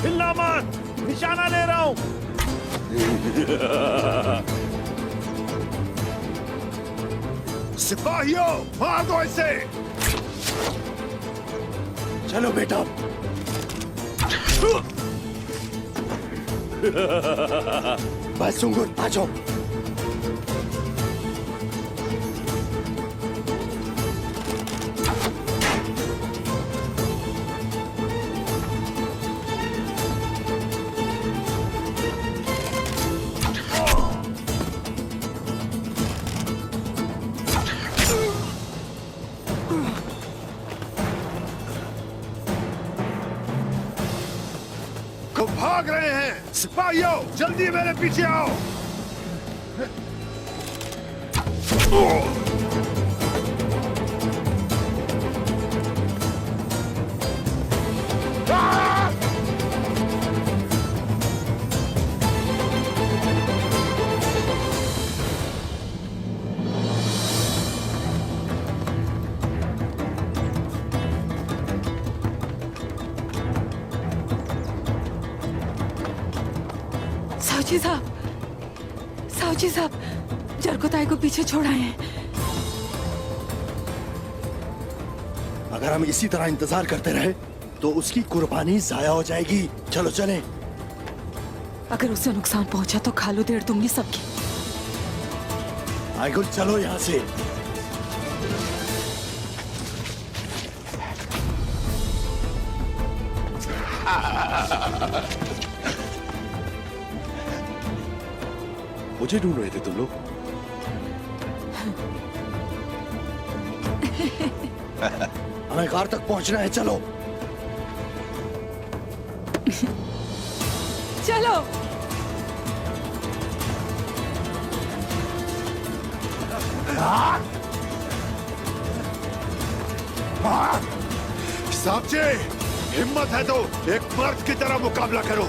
हिलना मत, निशाना ले रहा हूं। सिपाहियों, मार दो इसे। चलो बेटा। बस सुंगुर आ जाओ। भाग रहे हैं। सिपाहियों, जल्दी मेरे पीछे आओ। सावजी साहब, जरकोताई को पीछे छोड़ाए हैं। अगर हम इसी तरह इंतजार करते रहे तो उसकी कुर्बानी जाया हो जाएगी। चलो चलें। अगर उसे नुकसान पहुंचा तो खालू देड़ दूंगी सबकी। आयगुल चलो यहाँ से। मुझे ढूंढ रहे थे तुम लोग? हमें कार तक पहुंचना है, चलो। चलो। साहब जी, हिम्मत है तो एक मर्द की तरह मुकाबला करो।